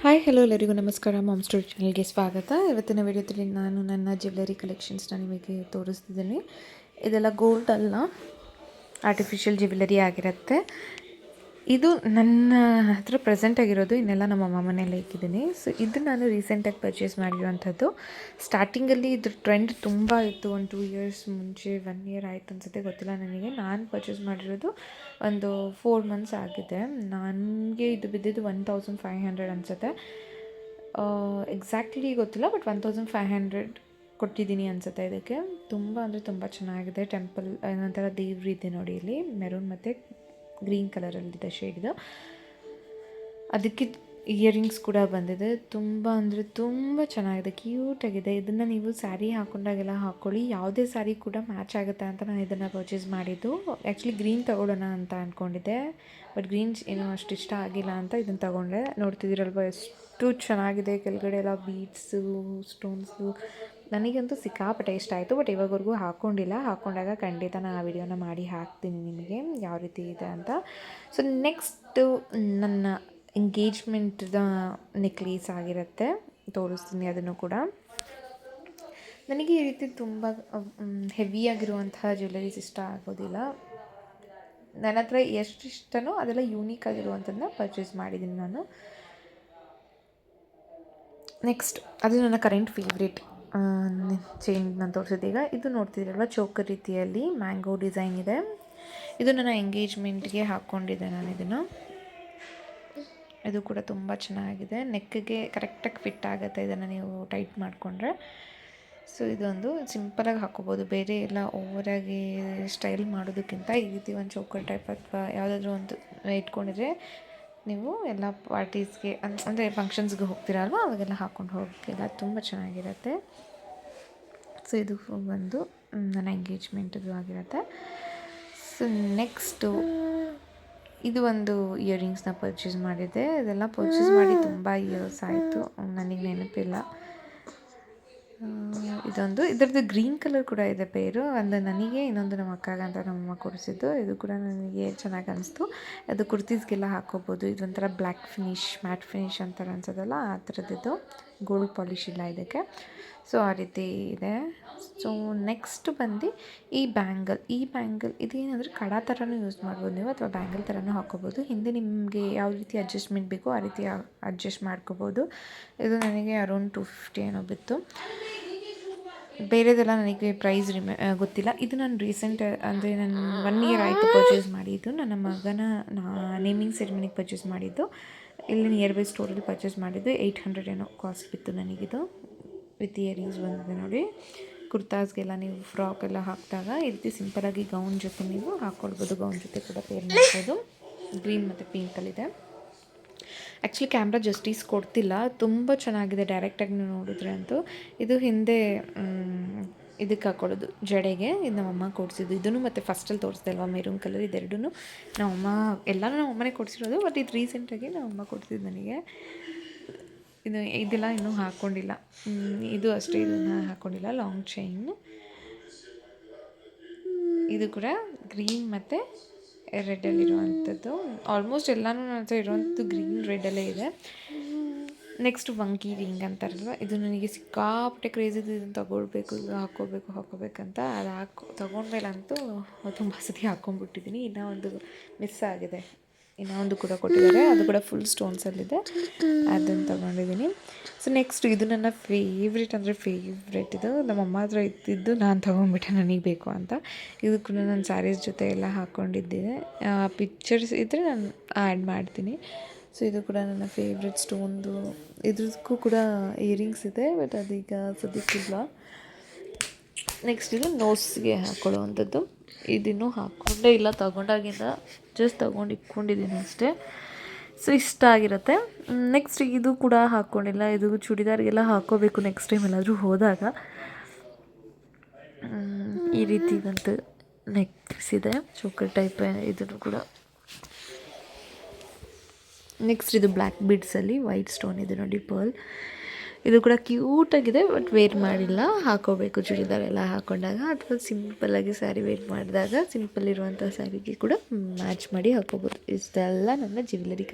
Hi hello ಎಲ್ಲರಿಗೂ ನಮಸ್ಕಾರ. Ma'am story ಚಾನಲ್ಗೆ ಸ್ವಾಗತ. ಇವತ್ತಿನ ವಿಡಿಯೋದಲ್ಲಿ ನಾನು ನನ್ನ ಜ್ಯುವೆಲರಿ ಕಲೆಕ್ಷನ್ಸ್ನ ನಿಮಗೆ ತೋರಿಸ್ತಿದ್ದೀನಿ. ಇದೆಲ್ಲ ಗೋಲ್ಡ್ ಅಲ್ಲ, ಆರ್ಟಿಫಿಷಿಯಲ್ ಜ್ಯುವೆಲರಿ ಆಗಿರುತ್ತೆ. ಇದು ನನ್ನ ಹತ್ರ ಪ್ರೆಸೆಂಟ್ ಆಗಿರೋದು, ಇನ್ನೆಲ್ಲ ನಮ್ಮ ಅಮ್ಮ ಮನೇಲಿ ಇಕ್ಕಿದ್ದೀನಿ. ಸೊ ಇದು ನಾನು ರೀಸೆಂಟಾಗಿ ಪರ್ಚೇಸ್ ಮಾಡಿರುವಂಥದ್ದು. ಸ್ಟಾರ್ಟಿಂಗಲ್ಲಿ ಇದ್ರ ಟ್ರೆಂಡ್ ತುಂಬ ಇತ್ತು. ಒಂದು 2 ಇಯರ್ಸ್ ಮುಂಚೆ, 1 ಇಯರ್ ಆಯಿತು ಅನಿಸುತ್ತೆ, ಗೊತ್ತಿಲ್ಲ ನನಗೆ. ನಾನು ಪರ್ಚೇಸ್ ಮಾಡಿರೋದು ಒಂದು 4 ಮಂತ್ಸ್ ಆಗಿದೆ. ನನಗೆ ಇದು ಬಿದ್ದಿದ್ದು 1500 ಅನಿಸುತ್ತೆ. ಎಕ್ಸಾಕ್ಟ್ಲಿ ಗೊತ್ತಿಲ್ಲ, ಬಟ್ 1500 ಕೊಟ್ಟಿದ್ದೀನಿ ಅನಿಸುತ್ತೆ ಇದಕ್ಕೆ. ತುಂಬ ಅಂದರೆ ತುಂಬ ಚೆನ್ನಾಗಿದೆ. ಟೆಂಪಲ್ ಒಂಥರ ದೇವ್ರು ಇದೆ ನೋಡಿ, ಇಲ್ಲಿ ಮೆರೂನ್ ಮತ್ತು ಗ್ರೀನ್ ಕಲರಲ್ಲಿದೆ ಶೇಡಿದು. ಅದಕ್ಕೆ ಇಯರಿಂಗ್ಸ್ ಕೂಡ ಬಂದಿದೆ. ತುಂಬ ಅಂದರೆ ತುಂಬ ಚೆನ್ನಾಗಿದೆ, ಕ್ಯೂಟಾಗಿದೆ. ಇದನ್ನು ನೀವು ಸ್ಯಾರಿ ಹಾಕ್ಕೊಂಡಾಗೆಲ್ಲ ಹಾಕ್ಕೊಳ್ಳಿ. ಯಾವುದೇ ಸ್ಯಾರಿ ಕೂಡ ಮ್ಯಾಚ್ ಆಗುತ್ತೆ ಅಂತ ನಾನು ಇದನ್ನು ಪರ್ಚೇಸ್ ಮಾಡಿದ್ದು. ಆ್ಯಕ್ಚುಲಿ ಗ್ರೀನ್ ತೊಗೊಳ್ಳೋಣ ಅಂತ ಅಂದ್ಕೊಂಡಿದ್ದೆ, ಬಟ್ ಗ್ರೀನ್ಸ್ ಏನೋ ಅಷ್ಟು ಇಷ್ಟ ಆಗಿಲ್ಲ ಅಂತ ಇದನ್ನು ತೊಗೊಂಡೆ. ನೋಡ್ತಿದ್ದೀರಲ್ವ ಎಷ್ಟು ಚೆನ್ನಾಗಿದೆ. ಕೆಳಗಡೆ ಎಲ್ಲ ಬೀಡ್ಸು, ಸ್ಟೋನ್ಸು, ನನಗಂತೂ ಸಿಕ್ಕಾಪಟ್ಟೆ ಇಷ್ಟ ಆಯಿತು. ಬಟ್ ಇವಾಗವರೆಗೂ ಹಾಕ್ಕೊಂಡಿಲ್ಲ. ಹಾಕ್ಕೊಂಡಾಗ ಖಂಡಿತ ನಾನು ಆ ವಿಡಿಯೋನ ಮಾಡಿ ಹಾಕ್ತೀನಿ ನಿಮಗೆ ಯಾವ ರೀತಿ ಇದೆ ಅಂತ. ಸೊ ನೆಕ್ಸ್ಟು ನನ್ನ ಎಂಗೇಜ್ಮೆಂಟ್ದ ನೆಕ್ಲೇಸ್ ಆಗಿರುತ್ತೆ, ತೋರಿಸ್ತೀನಿ ಅದನ್ನು ಕೂಡ. ನನಗೆ ಈ ರೀತಿ ತುಂಬ ಹೆವಿಯಾಗಿರುವಂತಹ ಜ್ಯುವೆಲರೀಸ್ ಇಷ್ಟ ಆಗೋದಿಲ್ಲ. ನನ್ನ ಹತ್ರ ಎಷ್ಟು ಇಷ್ಟನೋ ಅದೆಲ್ಲ ಯೂನಿಕ್ ಆಗಿರುವಂಥದ್ದನ್ನ ಪರ್ಚೇಸ್ ಮಾಡಿದ್ದೀನಿ ನಾನು. ನೆಕ್ಸ್ಟ್ ಅದು ನನ್ನ ಕರೆಂಟ್ ಫೇವ್ರೇಟ್ ಚೈನ್ ನಾನು ತೋರಿಸಿದ್ದೀಗ. ಇದು ನೋಡ್ತಿದ್ದೀರಲ್ವ, ಚೋಕರ್ ರೀತಿಯಲ್ಲಿ ಮ್ಯಾಂಗೋ ಡಿಸೈನ್ ಇದೆ. ಇದು ನನ್ನ ಎಂಗೇಜ್ಮೆಂಟ್ಗೆ ಹಾಕ್ಕೊಂಡಿದ್ದೆ ನಾನು ಇದನ್ನು. ಇದು ಕೂಡ ತುಂಬ ಚೆನ್ನಾಗಿದೆ. ನೆಕ್ಗೆ ಕರೆಕ್ಟಾಗಿ ಫಿಟ್ ಆಗುತ್ತೆ ಇದನ್ನು ನೀವು ಟೈಟ್ ಮಾಡಿಕೊಂಡ್ರೆ. ಸೊ ಇದೊಂದು ಸಿಂಪಲಾಗಿ ಹಾಕ್ಕೋಬೋದು. ಬೇರೆ ಎಲ್ಲ ಓವರಾಗಿ ಸ್ಟೈಲ್ ಮಾಡೋದಕ್ಕಿಂತ ಈ ರೀತಿ ಒಂದು ಚೋಕರ್ ಟೈಪ್ ಅಥವಾ ಯಾವುದಾದ್ರೂ ಒಂದು ಇಟ್ಕೊಂಡಿದ್ರೆ ನೀವು ಎಲ್ಲ ಪಾರ್ಟೀಸ್ಗೆ ಅಂದರೆ ಫಂಕ್ಷನ್ಸ್ಗೆ ಹೋಗ್ತೀರಲ್ವ, ಅವಾಗೆಲ್ಲ ಹಾಕ್ಕೊಂಡು ಹೋಗೋಕ್ಕೆಲ್ಲ ತುಂಬ ಚೆನ್ನಾಗಿರುತ್ತೆ. ಸೊ ಇದು ಬಂದು ನನ್ನ ಎಂಗೇಜ್ಮೆಂಟದು ಆಗಿರುತ್ತೆ. ಸೊ ನೆಕ್ಸ್ಟು ಇದು ಒಂದು ಇಯರಿಂಗ್ಸ್ನ ಪರ್ಚೇಸ್ ಮಾಡಿದ್ದೆ. ಇದೆಲ್ಲ ಪರ್ಚೇಸ್ ಮಾಡಿ ತುಂಬ ಇಯರ್ಸ್ ಆಯಿತು, ನನಗೆ ನೆನಪಿಲ್ಲ. ಇದರದ್ದು ಗ್ರೀನ್ ಕಲರ್ ಕೂಡ ಇದೆ ಪೇರು. ಒಂದು ನನಗೆ, ಇನ್ನೊಂದು ನಮ್ಮ ಅಕ್ಕಾಗ ಅಂತ ನಮ್ಮಮ್ಮ ಕೊಡಿಸಿದ್ದು. ಇದು ಕೂಡ ನನಗೆ ಚೆನ್ನಾಗಿ ಅನಿಸ್ತು. ಅದು ಕುರ್ತೀಸ್ಗೆಲ್ಲ ಹಾಕ್ಕೋಬೋದು. ಇದೊಂಥರ ಬ್ಲ್ಯಾಕ್ ಫಿನಿಶ್, ಮ್ಯಾಟ್ ಫಿನಿಶ್ ಅಂತಾರೆ ಅನ್ಸೋದಲ್ಲ, ಆ ಥರದ್ದು. ಗೋಲ್ಡ್ ಪಾಲಿಶ್ ಇಲ್ಲ ಇದಕ್ಕೆ. ಸೊ ಆ ರೀತಿ ಇದೆ. ಸೊ ನೆಕ್ಸ್ಟ್ ಬಂದು ಈ ಬ್ಯಾಂಗಲ್ ಇದೇನಂದರೆ ಕಡ ಥರನೂ ಯೂಸ್ ಮಾಡ್ಬೋದು ನೀವು, ಅಥವಾ ಬ್ಯಾಂಗಲ್ ಥರನೂ ಹಾಕ್ಕೋಬೋದು. ಹಿಂದೆ ನಿಮಗೆ ಯಾವ ರೀತಿ ಅಡ್ಜಸ್ಟ್ಮೆಂಟ್ ಬೇಕೋ ಆ ರೀತಿ ಅಡ್ಜಸ್ಟ್ ಮಾಡ್ಕೋಬೋದು. ಇದು ನನಗೆ ಅರೌಂಡ್ 250 ಏನೋ ಬಿತ್ತು. ಬೇರೆದೆಲ್ಲ ನನಗೆ ಪ್ರೈಸ್ ಗೊತ್ತಿಲ್ಲ. ಇದು ನಾನು ರೀಸೆಂಟ್ ಅಂದರೆ ನಾನು 1 ಇಯರ್ ಆಯಿತು ಪರ್ಚೇಸ್ ಮಾಡಿದ್ದು. ನನ್ನ ಮಗನ ನೇಮಿಂಗ್ ಸೆರೆಮನಿಗೆ ಪರ್ಚೇಸ್ ಮಾಡಿದ್ದು. ಇಲ್ಲಿ ನಿಯರ್ ಬೈ ಸ್ಟೋರಲ್ಲಿ ಪರ್ಚೇಸ್ ಮಾಡಿದ್ದು. 800 ಏನೋ ಕಾಸ್ಟ್ ಬಿತ್ತು ನನಗಿದು. ವಿತ್ ಇಯರಿಂಗ್ಸ್ ಬಂದಿದೆ ನೋಡಿ. ಕುರ್ತಾಸ್ಗೆಲ್ಲ ನೀವು ಫ್ರಾಕ್ ಎಲ್ಲ ಹಾಕಿದಾಗ ಈ ರೀತಿ ಸಿಂಪಲಾಗಿ ಗೌನ್ ಜೊತೆ ನೀವು ಹಾಕ್ಕೊಳ್ಬೋದು. ಗೌನ್ ಜೊತೆ ಕೂಡ ಪೇರ್ ಮಾಡ್ಬೋದು. ಗ್ರೀನ್ ಮತ್ತು ಪಿಂಕಲ್ಲಿದೆ. ಆ್ಯಕ್ಚುಲಿ ಕ್ಯಾಮ್ರಾ ಜಸ್ಟೀಸ್ ಕೊಡ್ತಿಲ್ಲ, ತುಂಬ ಚೆನ್ನಾಗಿದೆ ಡೈರೆಕ್ಟಾಗಿ ನೀವು ನೋಡಿದ್ರೆ ಅಂತೂ. ಇದು ಹಿಂದೆ ಇದಕ್ಕೆ ಹಾಕ್ಕೊಳ್ಳೋದು ಜಡೆಗೆ. ಇದು ನಮ್ಮಮ್ಮ ಕೊಡಿಸಿದ್ದು. ಇದನ್ನು ಮತ್ತು ಫಸ್ಟಲ್ಲಿ ತೋರಿಸ್ದೆ ಅಲ್ವಾ, ಮೆರೂನ್ ಕಲರ್. ಇದೆರಡೂ ನಮ್ಮಮ್ಮ, ಎಲ್ಲನೂ ನಮ್ಮಮ್ಮನೇ ಕೊಡಿಸಿರೋದು. ಬಟ್ ಇದು ರೀಸೆಂಟಾಗಿ ನಮ್ಮಮ್ಮ ಕೊಡಿಸಿದ್ದು ನನಗೆ. ಇದೆಲ್ಲ ಇನ್ನೂ ಹಾಕ್ಕೊಂಡಿಲ್ಲ. ಇದು ಅಷ್ಟೇ, ಇದನ್ನು ಹಾಕ್ಕೊಂಡಿಲ್ಲ. Long chain. ಇದು ಕೂಡ ಗ್ರೀನ್ ಮತ್ತು ರೆಡ್ಡಲ್ಲಿರುವಂಥದ್ದು. ಆಲ್ಮೋಸ್ಟ್ ಎಲ್ಲನೂ ನನ್ನ ಹತ್ರ ಇರುವಂಥದ್ದು ಗ್ರೀನ್ ರೆಡ್ಡಲ್ಲೇ ಇದೆ. ನೆಕ್ಸ್ಟ್ ವಂಕಿ ರಿಂಗ್ ಅಂತಾರಲ್ವ, ಇದು ನನಗೆ ಸಿಕ್ಕಾಪಟ್ಟೆ ಕ್ರೇಜ್ ಇದೆ. ಇದನ್ನು ತೊಗೊಳ್ಬೇಕು, ಇದು ಹಾಕ್ಕೋಬೇಕಂತ. ಅದು ತೊಗೊಂಡ್ಮೇಲಂತೂ ತುಂಬ ಸತಿ ಹಾಕ್ಕೊಂಡ್ಬಿಟ್ಟಿದ್ದೀನಿ. ಇನ್ನೂ ಒಂದು ಮಿಸ್ ಆಗಿದೆ, ಇನ್ನೂ ಒಂದು ಕೂಡ ಕೊಟ್ಟಿದ್ದಾರೆ. ಅದು ಕೂಡ ಫುಲ್ ಸ್ಟೋನ್ಸಲ್ಲಿದೆ, ಅದನ್ನು ತೊಗೊಂಡಿದ್ದೀನಿ. ಸೊ ನೆಕ್ಸ್ಟ್ ಇದು ನನ್ನ ಫೇವ್ರೇಟ್ ಅಂದರೆ ಫೇವ್ರೇಟ್. ಇದು ನಮ್ಮಮ್ಮ ಹತ್ರ ಇದ್ದಿದ್ದು, ನಾನು ತೊಗೊಂಡ್ಬಿಟ್ಟೆ ನನಗೆ ಬೇಕು ಅಂತ. ಇದು ಕೂಡ ನಾನು ಸ್ಯಾರೀಸ್ ಜೊತೆ ಎಲ್ಲ ಹಾಕ್ಕೊಂಡಿದ್ದೆ. ಪಿಕ್ಚರ್ಸ್ ಇದ್ದರೆ ನಾನು ಆ್ಯಡ್ ಮಾಡ್ತೀನಿ. ಸೊ ಇದು ಕೂಡ ನನ್ನ ಫೇವ್ರೇಟ್ ಸ್ಟೋನ್ದು. ಇದ್ರದ್ದಕ್ಕೂ ಕೂಡ ಇಯರಿಂಗ್ಸ್ ಇದೆ, ಬಟ್ ಅದೀಗ ಸದ್ಯಕ್ಕಿಲ್ಲ. ನೆಕ್ಸ್ಟ್ ಇದು ನೋಸ್ಗೆ ಹಾಕ್ಕೊಳ್ಳುವಂಥದ್ದು. ಇದನ್ನು ಹಾಕ್ಕೊಂಡೇ ಇಲ್ಲ, ತೊಗೊಂಡಾಗಿಂದ ಜಸ್ಟ್ ತೊಗೊಂಡು ಇಟ್ಕೊಂಡಿದ್ದೀನಿ ಅಷ್ಟೇ. ಸೊ ಇಷ್ಟ ಆಗಿರುತ್ತೆ. ನೆಕ್ಸ್ಟ್ ಇದು ಕೂಡ ಹಾಕ್ಕೊಂಡಿಲ್ಲ. ಇದು ಚೂಡಿದಾರ್ಗೆಲ್ಲ ಹಾಕ್ಕೋಬೇಕು ನೆಕ್ಸ್ಟ್ ಟೈಮ್ ಎಲ್ಲಾದರೂ ಹೋದಾಗ. ಈ ರೀತಿ ಒಂದು ನೆಕ್ಲೆಸ್ ಇದೆ, ಚೋಕರ್ ಟೈಪ್. ಇದನ್ನು ಕೂಡ ನೆಕ್ಸ್ಟ್ ಇದು ಬ್ಲ್ಯಾಕ್ ಬೀಡ್ಸಲ್ಲಿ ವೈಟ್ ಸ್ಟೋನ್ ಇದೆ ನೋಡಿ, ಪರ್ಲ್. ಇದು ಕೂಡ ಕ್ಯೂಟಾಗಿದೆ, ಬಟ್ ವೇರ್ ಮಾಡಿಲ್ಲ. ಹಾಕೋಬೇಕು ಚೂಡಿದಾರ್ ಎಲ್ಲ ಹಾಕ್ಕೊಂಡಾಗ, ಅಥವಾ ಸಿಂಪಲ್ಲಾಗಿ ಸ್ಯಾರಿ ವೇರ್ ಮಾಡಿದಾಗ ಸಿಂಪಲ್ ಇರುವಂಥ ಸ್ಯಾರಿಗೆ ಕೂಡ ಮ್ಯಾಚ್ ಮಾಡಿ ಹಾಕೋಬೋದು. ಇಷ್ಟೆಲ್ಲ ನನ್ನ ಜ್ಯುವೆಲರಿ